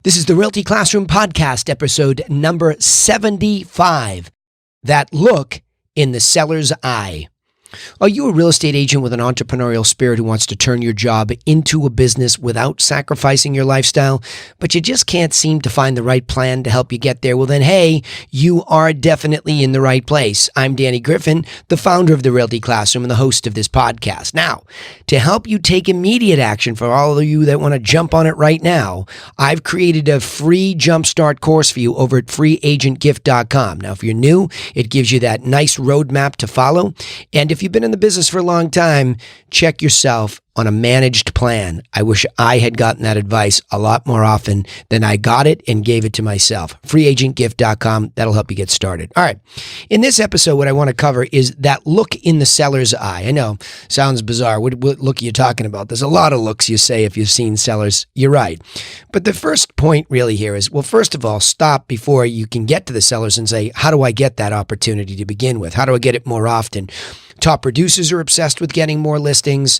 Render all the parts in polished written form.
This is the Realty Classroom Podcast, episode number 75, That Look in the Seller's Eye. Are you a real estate agent with an entrepreneurial spirit who wants to turn your job into a business without sacrificing your lifestyle, but you just can't seem to find the right plan to help you get there? Well, then, hey, you are definitely in the right place. I'm Danny Griffin, the founder of the Realty Classroom and the host of this podcast. Now, to help you take immediate action for all of you that want to jump on it right now, I've created a free jumpstart course for you over at freeagentgift.com. Now, if you're new, it gives you that nice roadmap to follow. And if you've been in the business for a long time, check yourself on a managed plan. I wish I had gotten that advice a lot more often than I got it and gave it to myself. Freeagentgift.com. That'll help you get started. All right. In this episode, what I want to cover is that look in the seller's eye. I know, sounds bizarre. What look are you talking about? There's a lot of looks you say if you've seen sellers. You're right. But the first point really here is, well, first of all, stop before you can get to the sellers and say, how do I get that opportunity to begin with? How do I get it more often? Top producers are obsessed with getting more listings.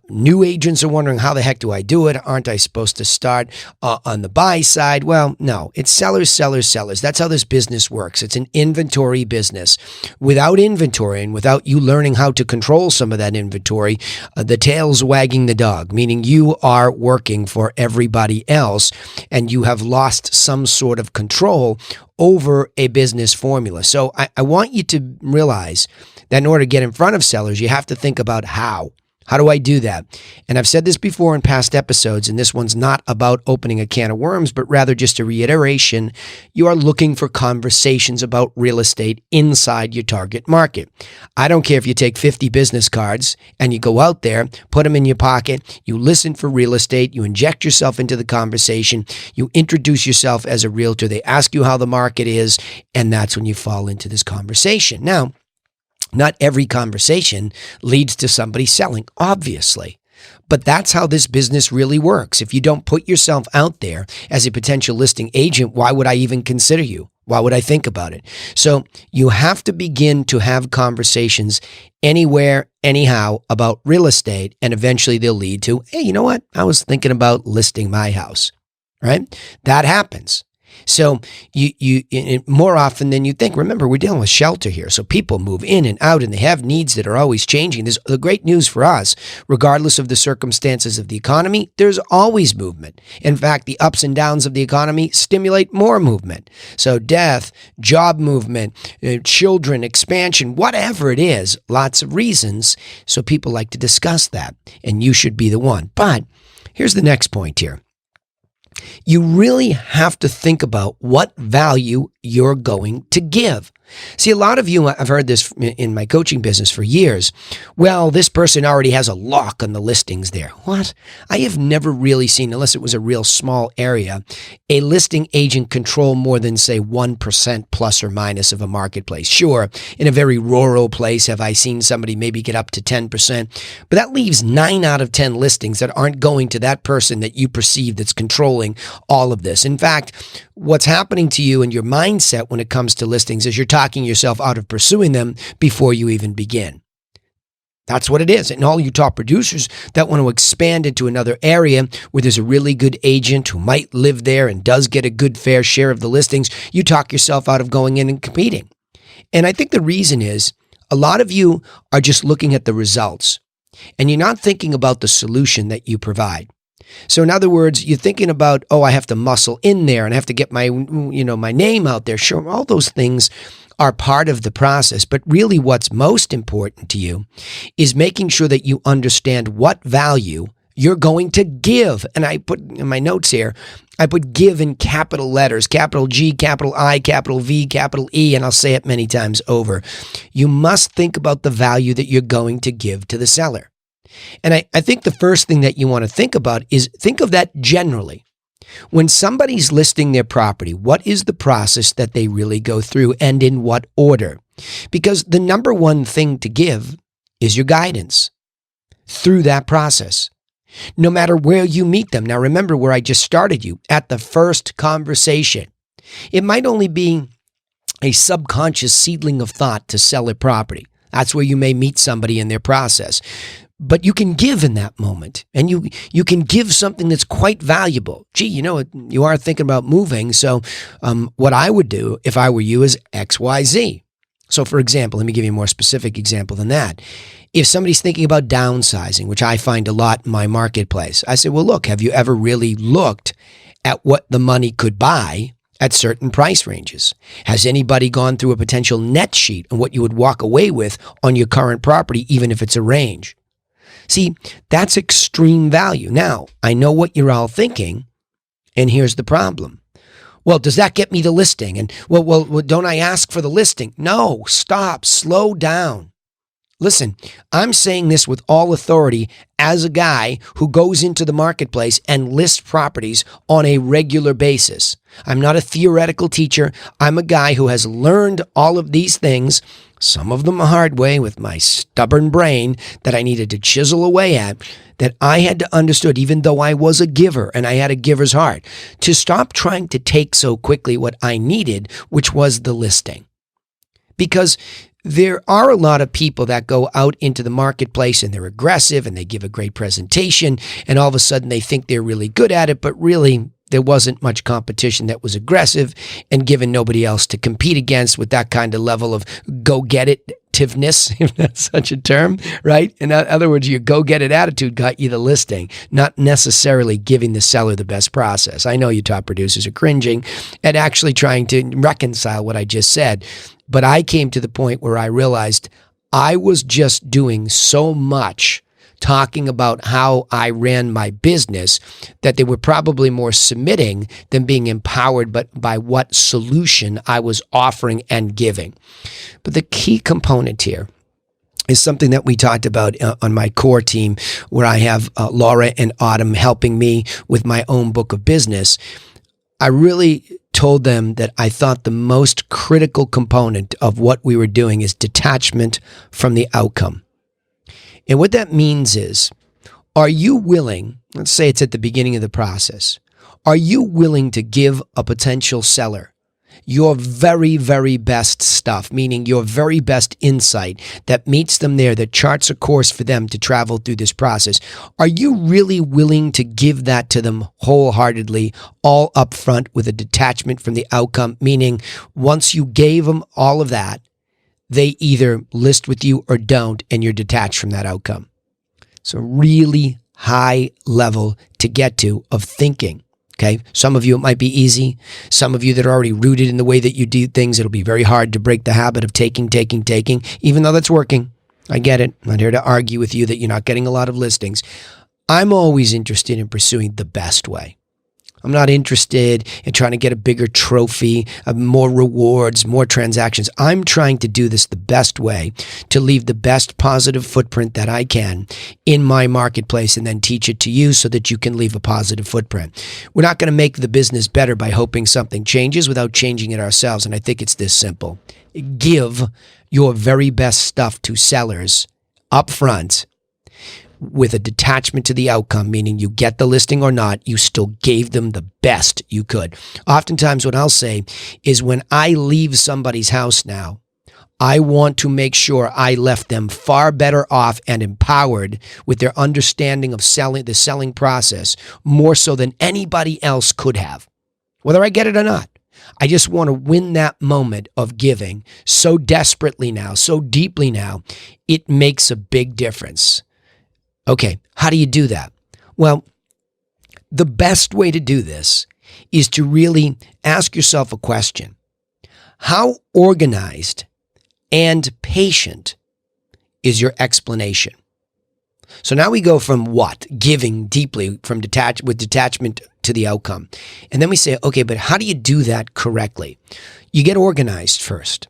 New agents are wondering, how the heck do I do it? Aren't I supposed to start on the buy side? Well, no, it's sellers, sellers, sellers. That's how this business works. It's an inventory business. Without inventory and without you learning how to control some of that inventory, the tail's wagging the dog, meaning you are working for everybody else and you have lost some sort of control over a business formula. So I want you to realize that in order to get in front of sellers, you have to think about how. How do I do that? And I've said this before in past episodes, and this one's not about opening a can of worms, but rather just a reiteration. You are looking for conversations about real estate inside your target market. I don't care if you take 50 business cards and you go out there, put them in your pocket, you listen for real estate, you inject yourself into the conversation, you introduce yourself as a realtor, they ask you how the market is, and that's when you fall into this conversation. Now, not every conversation leads to somebody selling, obviously. But that's how this business really works. If you don't put yourself out there as a potential listing agent, why would I even consider you? Why would I think about it? So you have to begin to have conversations anywhere, anyhow, about real estate, and eventually they'll lead to, hey, you know what? I was thinking about listing my house, right? That happens. So you more often than you think. Remember, we're dealing with shelter here. So people move in and out and they have needs that are always changing. There's the great news for us, regardless of the circumstances of the economy, there's always movement. In fact, the ups and downs of the economy stimulate more movement. So death, job movement, children, expansion, whatever it is, lots of reasons. So people like to discuss that, and you should be the one. But here's the next point here. You really have to think about what value you're going to give. See, a lot of you, I've heard this in my coaching business for years. Well, this person already has a lock on the listings there. What? I have never really seen, unless it was a real small area, a listing agent control more than, say, 1% plus or minus of a marketplace. Sure, in a very rural place, have I seen somebody maybe get up to 10%, but that leaves 9 out of 10 listings that aren't going to that person that you perceive that's controlling all of this. In fact, what's happening to you and your mindset when it comes to listings is you're talking yourself out of pursuing them before you even begin. That's what it is. And all you top producers that want to expand into another area where there's a really good agent who might live there and does get a good fair share of the listings, you talk yourself out of going in and competing. And I think the reason is a lot of you are just looking at the results and you're not thinking about the solution that you provide. So in other words, you're thinking about, oh, I have to muscle in there and I have to get my name out there. Sure, all those things are part of the process. But really what's most important to you is making sure that you understand what value you're going to give. And I put in my notes here, I put give in capital letters, capital G, capital I, capital V, capital E, and I'll say it many times over. You must think about the value that you're going to give to the seller. And I think the first thing that you want to think about is think of that generally. When somebody's listing their property, what is the process that they really go through and in what order? Because the number one thing to give is your guidance through that process, no matter where you meet them. Now, remember where I just started you, at the first conversation. It might only be a subconscious seedling of thought to sell a property. That's where you may meet somebody in their process. But you can give in that moment, and you can give something that's quite valuable. Gee, you are thinking about moving, so what I would do if I were you is X, Y, Z. So for example, let me give you a more specific example than that. If somebody's thinking about downsizing, which I find a lot in my marketplace, I say, well, look, have you ever really looked at what the money could buy at certain price ranges? Has anybody gone through a potential net sheet on what you would walk away with on your current property, even if it's a range? See, that's extreme value. Now, I know what you're all thinking, and here's the problem. Well, does that get me the listing? And well, don't I ask for the listing? No, stop, slow down. Listen, I'm saying this with all authority as a guy who goes into the marketplace and lists properties on a regular basis. I'm not a theoretical teacher. I'm a guy who has learned all of these things, some of them the hard way with my stubborn brain that I needed to chisel away at, that I had to understand, even though I was a giver and I had a giver's heart, to stop trying to take so quickly what I needed, which was the listing. Because there are a lot of people that go out into the marketplace and they're aggressive and they give a great presentation, and all of a sudden they think they're really good at it, but really there wasn't much competition that was aggressive, and given nobody else to compete against with that kind of level of go-get-it-tiveness, if that's such a term, right? In other words, your go-get-it attitude got you the listing, not necessarily giving the seller the best process. I know you top producers are cringing at actually trying to reconcile what I just said, but I came to the point where I realized I was just doing so much talking about how I ran my business that they were probably more submitting than being empowered by what solution I was offering and giving. But the key component here is something that we talked about on my core team, where I have Laura and Autumn helping me with my own book of business. I really told them that I thought the most critical component of what we were doing is detachment from the outcome. And what that means is, are you willing, let's say it's at the beginning of the process, are you willing to give a potential seller your very, very best stuff, meaning your very best insight that meets them there, that charts a course for them to travel through this process? Are you really willing to give that to them wholeheartedly, all up front with a detachment from the outcome, meaning once you gave them all of that, they either list with you or don't, and you're detached from that outcome? It's a really high level to get to of thinking. Okay. Some of you, it might be easy. Some of you that are already rooted in the way that you do things, it'll be very hard to break the habit of taking, even though that's working. I get it. I'm not here to argue with you that you're not getting a lot of listings. I'm always interested in pursuing the best way. I'm not interested in trying to get a bigger trophy, more rewards, more transactions. I'm trying to do this the best way, to leave the best positive footprint that I can in my marketplace, and then teach it to you so that you can leave a positive footprint. We're not going to make the business better by hoping something changes without changing it ourselves. And I think it's this simple. Give your very best stuff to sellers up front, with a detachment to the outcome, meaning you get the listing or not, you still gave them the best you could. Oftentimes what I'll say is, when I leave somebody's house now, I want to make sure I left them far better off and empowered with their understanding of the selling process, more so than anybody else could have, whether I get it or not. I just want to win that moment of giving so desperately now, so deeply now, it makes a big difference. Okay, how do you do that? Well, the best way to do this is to really ask yourself a question. How organized and patient is your explanation? So now we go from what? Giving deeply, with detachment to the outcome. And then we say, okay, but how do you do that correctly? You get organized first.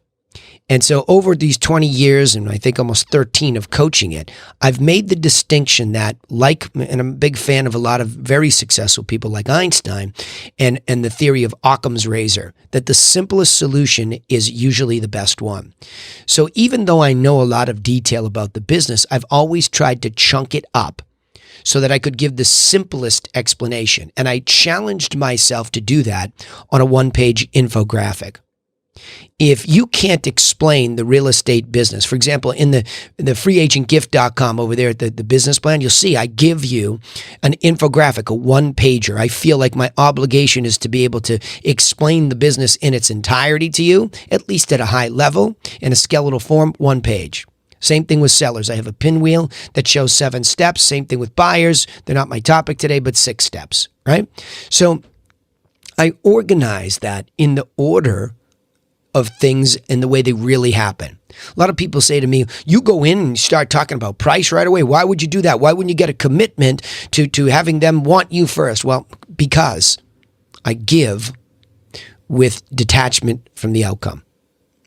And so over these 20 years, and I think almost 13 of coaching it, I've made the distinction that, and I'm a big fan of a lot of very successful people like Einstein and the theory of Occam's razor, that the simplest solution is usually the best one. So even though I know a lot of detail about the business, I've always tried to chunk it up so that I could give the simplest explanation. And I challenged myself to do that on a one-page infographic. If you can't explain the real estate business, for example, in the freeagentgift.com over there at the business plan, you'll see I give you an infographic, a one-pager. I feel like my obligation is to be able to explain the business in its entirety to you, at least at a high level, in a skeletal form, one page. Same thing with sellers. I have a pinwheel that shows 7 steps. Same thing with buyers. They're not my topic today, but 6 steps, right? So I organize that in the order of things and the way they really happen. A lot of people say to me, you go in and start talking about price right away. Why would you do that? Why wouldn't you get a commitment to having them want you first? Well, because I give with detachment from the outcome.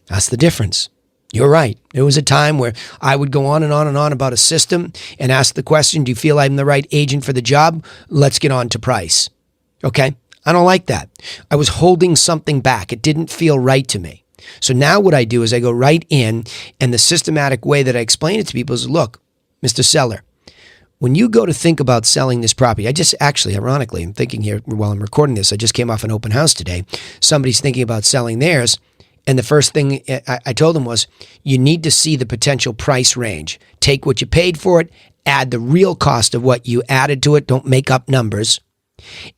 That's the difference. You're right. There was a time where I would go on and on and on about a system and ask the question, do you feel I'm the right agent for the job? Let's get on to price. Okay? I don't like that. I was holding something back. It didn't feel right to me. So now what I do is I go right in, and the systematic way that I explain it to people is, look, Mr. Seller, when you go to think about selling this property, I just actually, ironically, I'm thinking here while I'm recording this, I just came off an open house today. Somebody's thinking about selling theirs. And the first thing I told them was, you need to see the potential price range. Take what you paid for it, add the real cost of what you added to it. Don't make up numbers.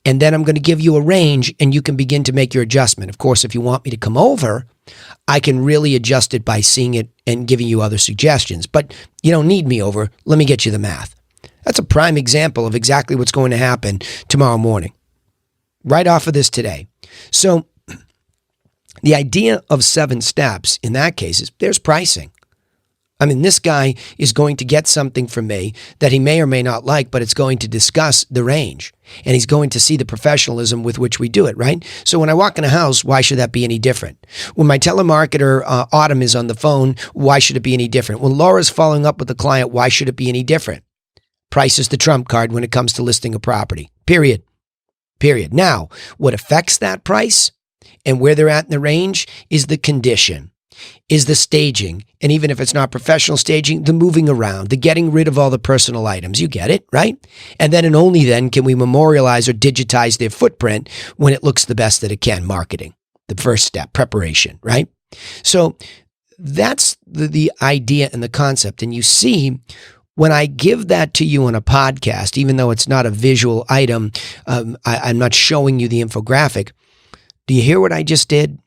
And then I'm going to give you a range and you can begin to make your adjustment. Of course, if you want me to come over, I can really adjust it by seeing it and giving you other suggestions. But you don't need me over. Let me get you the math. That's a prime example of exactly what's going to happen tomorrow morning. Right off of this today. So the idea of 7 steps in that case is there's pricing. I mean, this guy is going to get something from me that he may or may not like, but it's going to discuss the range. And he's going to see the professionalism with which we do it, right? So when I walk in a house, why should that be any different? When my telemarketer, Autumn, is on the phone, why should it be any different? When Laura's following up with the client, why should it be any different? Price is the trump card when it comes to listing a property, period. Now, what affects that price and where they're at in the range is the condition, is the staging, and even if it's not professional staging, the moving around, the getting rid of all the personal items. You get it, right? And then and only then can we memorialize or digitize their footprint when it looks the best that it can. Marketing, the first step, preparation, right? So that's the idea and the concept. And you see, when I give that to you on a podcast, even though it's not a visual item, I'm not showing you the infographic. Do you hear what I just did?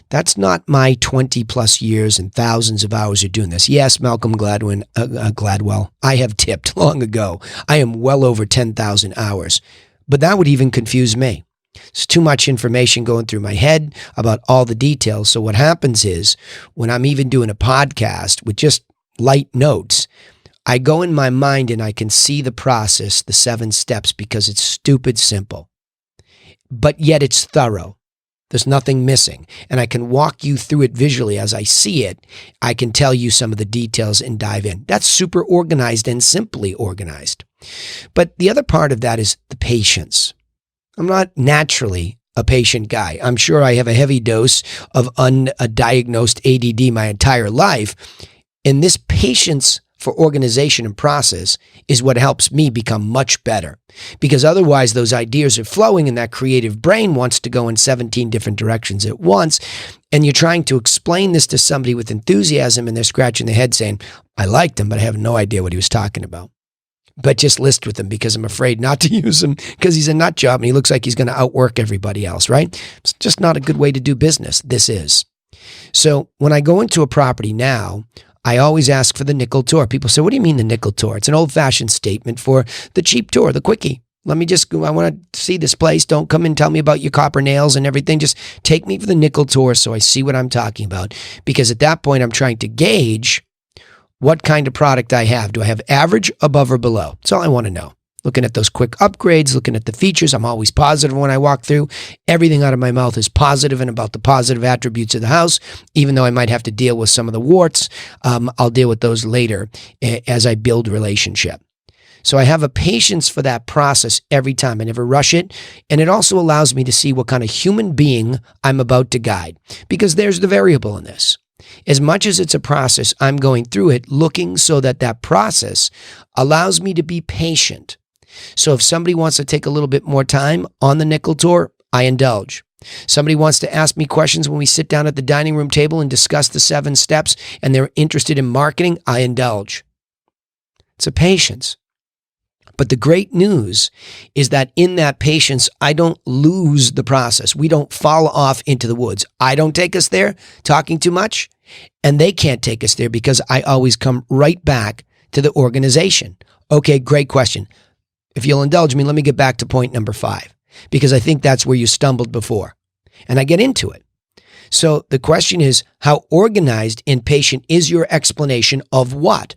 That's not my 20 plus years and thousands of hours of doing this. Yes, Malcolm Gladwell, I have tipped long ago. I am well over 10,000 hours, but that would even confuse me. It's too much information going through my head about all the details. So what happens is when I'm even doing a podcast with just light notes, I go in my mind and I can see the process, the 7 steps, because it's stupid simple, but yet it's thorough. There's nothing missing. And I can walk you through it visually as I see it. I can tell you some of the details and dive in. That's super organized and simply organized. But the other part of that is the patience. I'm not naturally a patient guy. I'm sure I have a heavy dose of undiagnosed ADD my entire life. And this patience for organization and process is what helps me become much better. Because otherwise those ideas are flowing and that creative brain wants to go in 17 different directions at once. And you're trying to explain this to somebody with enthusiasm and they're scratching their head saying, I liked him, but I have no idea what he was talking about. But just list with him because I'm afraid not to use him because he's a nut job and he looks like he's going to outwork everybody else, right? It's just not a good way to do business. This is. So when I go into a property now, I always ask for the nickel tour. People say, what do you mean the nickel tour? It's an old-fashioned statement for the cheap tour, the quickie. Let me just go. I want to see this place. Don't come and tell me about your copper nails and everything. Just take me for the nickel tour so I see what I'm talking about. Because at that point, I'm trying to gauge what kind of product I have. Do I have average, above, or below? That's all I want to know. Looking at those quick upgrades, looking at the features. I'm always positive when I walk through. Everything out of my mouth is positive and about the positive attributes of the house. Even though I might have to deal with some of the warts, I'll deal with those later as I build relationship. So I have a patience for that process every time. I never rush it. And it also allows me to see what kind of human being I'm about to guide. Because there's the variable in this. As much as it's a process, I'm going through it looking so that that process allows me to be patient. So if somebody wants to take a little bit more time on the nickel tour, I indulge. Somebody wants to ask me questions when we sit down at the dining room table and discuss the 7 steps and they're interested in marketing, I indulge. It's a patience. But the great news is that in that patience, I don't lose the process. We don't fall off into the woods. I don't take us there talking too much, and they can't take us there because I always come right back to the organization. Okay, great question. If you'll indulge me, let me get back to point number 5, because I think that's where you stumbled before. And I get into it. So the question is, how organized and patient is your explanation of what?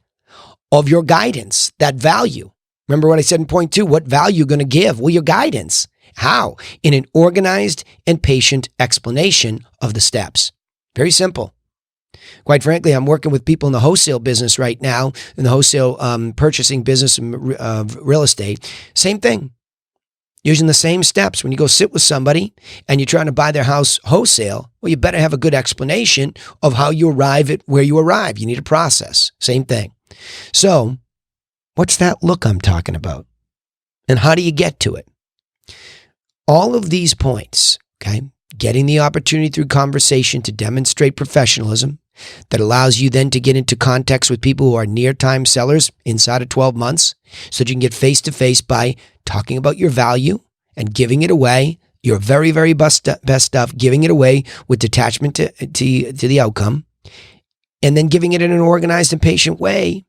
Of your guidance, that value. Remember what I said in point 2, what value you're going to give? Well, your guidance. How? In an organized and patient explanation of the steps. Very simple. Quite frankly, I'm working with people in the wholesale business right now, in the wholesale purchasing business of real estate. Same thing. Using the same steps. When you go sit with somebody and you're trying to buy their house wholesale, well, you better have a good explanation of how you arrive at where you arrive. You need a process. Same thing. So, what's that look I'm talking about? And how do you get to it? All of these points, okay, getting the opportunity through conversation to demonstrate professionalism that allows you then to get into context with people who are near-time sellers inside of 12 months so that you can get face-to-face by talking about your value and giving it away, your very, very best stuff, giving it away with detachment to the outcome, and then giving it in an organized and patient way.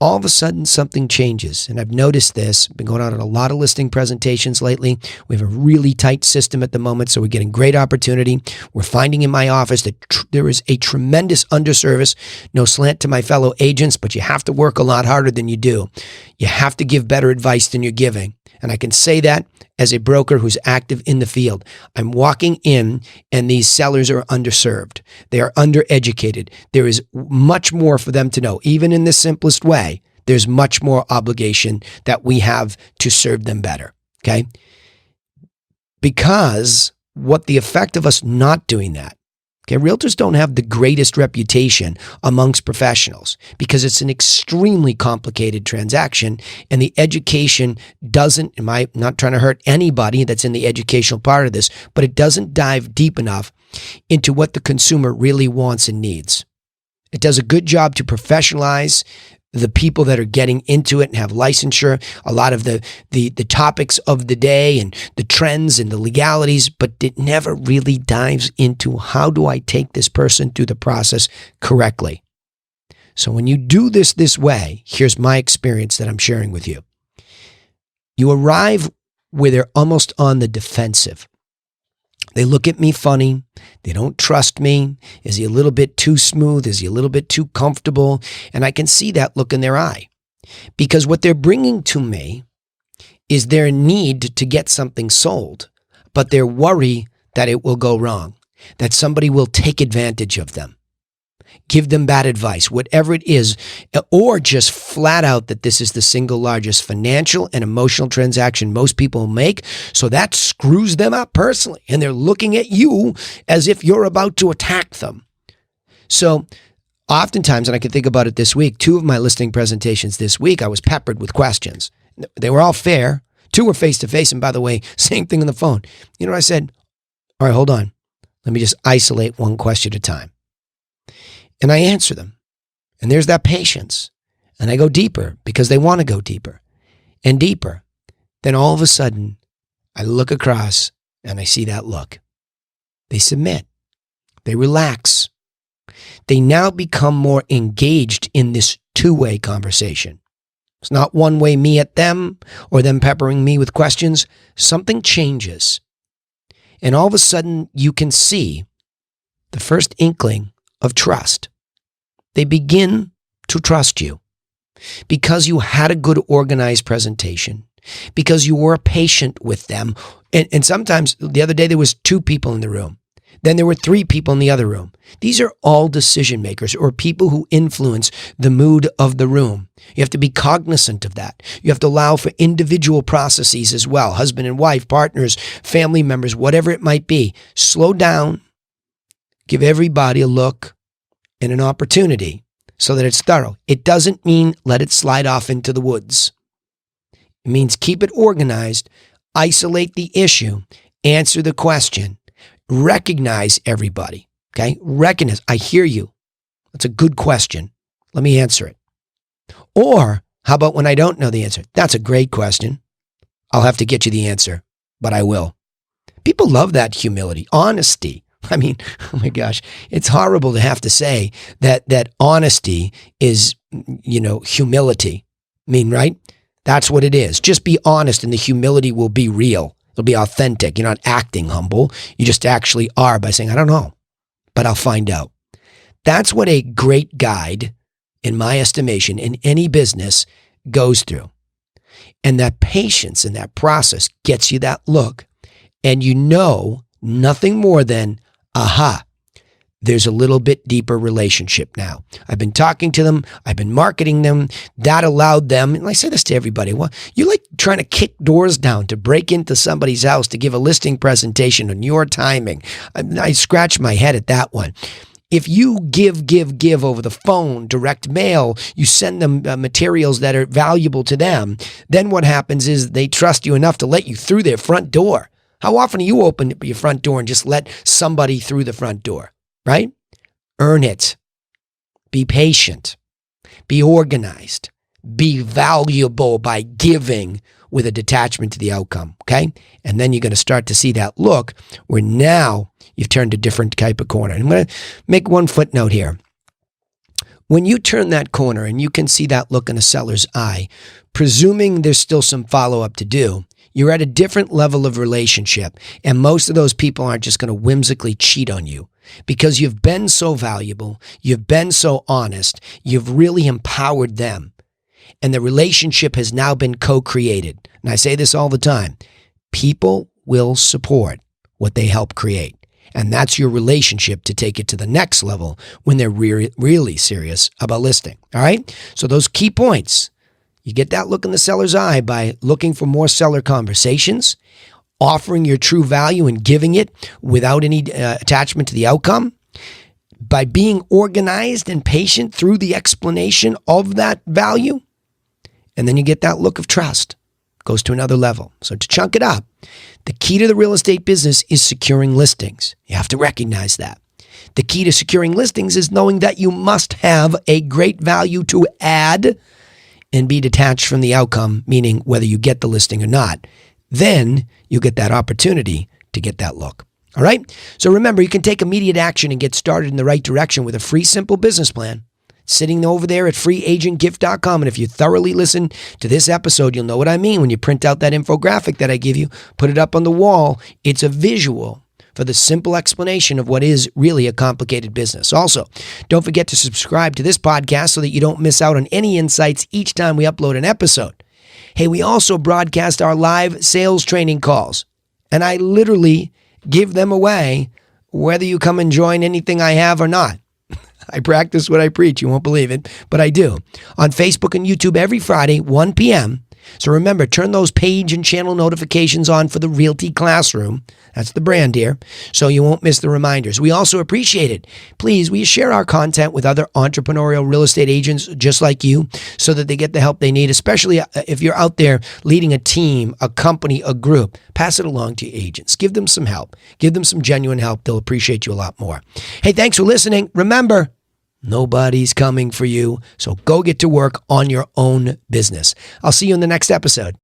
All of a sudden, something changes. And I've noticed this. I've been going on a lot of listing presentations lately. We have a really tight system at the moment, so we're getting great opportunity. We're finding in my office that there is a tremendous underservice. No slant to my fellow agents, but you have to work a lot harder than you do. You have to give better advice than you're giving. And I can say that as a broker who's active in the field. I'm walking in and these sellers are underserved. They are undereducated. There is much more for them to know. Even in the simplest way, there's much more obligation that we have to serve them better. Okay? Because what the effect of us not doing that, okay, realtors don't have the greatest reputation amongst professionals because it's an extremely complicated transaction and the education doesn't, I'm not trying to hurt anybody that's in the educational part of this, but it doesn't dive deep enough into what the consumer really wants and needs. It does a good job to professionalize the people that are getting into it and have licensure, a lot of the topics of the day and the trends and the legalities, but it never really dives into how do I take this person through the process correctly. So when you do this way, here's my experience that I'm sharing with you. You arrive where they're almost on the defensive. They look at me funny. They don't trust me. Is he a little bit too smooth? Is he a little bit too comfortable? And I can see that look in their eye because what they're bringing to me is their need to get something sold, but their worry that it will go wrong, that somebody will take advantage of them, give them bad advice, whatever it is, or just flat out that this is the single largest financial and emotional transaction most people make. So that screws them up personally. And they're looking at you as if you're about to attack them. So oftentimes, and I can think about it this week, 2 of my listing presentations this week, I was peppered with questions. They were all fair. 2 were face-to-face. And by the way, same thing on the phone. You know what I said? All right, hold on. Let me just isolate one question at a time. And I answer them. And there's that patience. And I go deeper because they want to go deeper and deeper. Then all of a sudden, I look across and I see that look. They submit. They relax. They now become more engaged in this 2-way conversation. It's not one-way me at them or them peppering me with questions. Something changes. And all of a sudden, you can see the first inkling of trust. They begin to trust you because you had a good organized presentation, because you were patient with them. And sometimes the other day there was 2 people in the room. Then there were 3 people in the other room. These are all decision makers or people who influence the mood of the room. You have to be cognizant of that. You have to allow for individual processes as well. Husband and wife, partners, family members, whatever it might be. Slow down. Give everybody a look and an opportunity so that it's thorough. It doesn't mean let it slide off into the woods. It means keep it organized, isolate the issue, answer the question, recognize everybody, okay? Recognize, I hear you. That's a good question. Let me answer it. Or how about when I don't know the answer? That's a great question. I'll have to get you the answer, but I will. People love that humility, honesty. I mean, oh my gosh, it's horrible to have to say that honesty is, humility. I mean, right? That's what it is. Just be honest and the humility will be real. It'll be authentic. You're not acting humble. You just actually are by saying, I don't know, but I'll find out. That's what a great guide, in my estimation, in any business goes through. And that patience in that process gets you that look. And you know nothing more than, aha, there's a little bit deeper relationship now. I've been talking to them. I've been marketing them. That allowed them, and I say this to everybody, well, you're like trying to kick doors down to break into somebody's house to give a listing presentation on your timing. I scratch my head at that one. If you give over the phone, direct mail, you send them materials that are valuable to them, then what happens is they trust you enough to let you through their front door. How often do you open your front door and just let somebody through the front door, right? Earn it. Be patient. Be organized. Be valuable by giving with a detachment to the outcome, okay? And then you're going to start to see that look where now you've turned a different type of corner. And I'm going to make one footnote here. When you turn that corner and you can see that look in a seller's eye, presuming there's still some follow-up to do, you're at a different level of relationship. And most of those people aren't just going to whimsically cheat on you because you've been so valuable, you've been so honest, you've really empowered them. And the relationship has now been co-created. And I say this all the time. People will support what they help create. And that's your relationship to take it to the next level when they're really serious about listing. All right? So those key points. You get that look in the seller's eye by looking for more seller conversations, offering your true value and giving it without any attachment to the outcome, by being organized and patient through the explanation of that value. And then you get that look of trust. Goes to another level. So to chunk it up, the key to the real estate business is securing listings. You have to recognize that. The key to securing listings is knowing that you must have a great value to add and be detached from the outcome, meaning whether you get the listing or not. Then you get that opportunity to get that look. All right? So remember, you can take immediate action and get started in the right direction with a free, simple business plan sitting over there at freeagentgift.com. And if you thoroughly listen to this episode, you'll know what I mean when you print out that infographic that I give you, put it up on the wall. It's a visual for the simple explanation of what is really a complicated business. Also, don't forget to subscribe to this podcast so that you don't miss out on any insights each time we upload an episode. Hey, we also broadcast our live sales training calls, and I literally give them away whether you come and join anything I have or not. I practice what I preach. You won't believe it, but I do. On Facebook and YouTube every Friday, 1 p.m. So remember, turn those page and channel notifications on for the Realty Classroom. That's the brand here, so you won't miss the reminders. We also appreciate it. Please, will you share our content with other entrepreneurial real estate agents just like you so that they get the help they need, especially if you're out there leading a team, a company, a group. Pass it along to your agents. Give them some help. Give them some genuine help. They'll appreciate you a lot more. Hey, thanks for listening. Remember, nobody's coming for you, so go get to work on your own business. I'll see you in the next episode.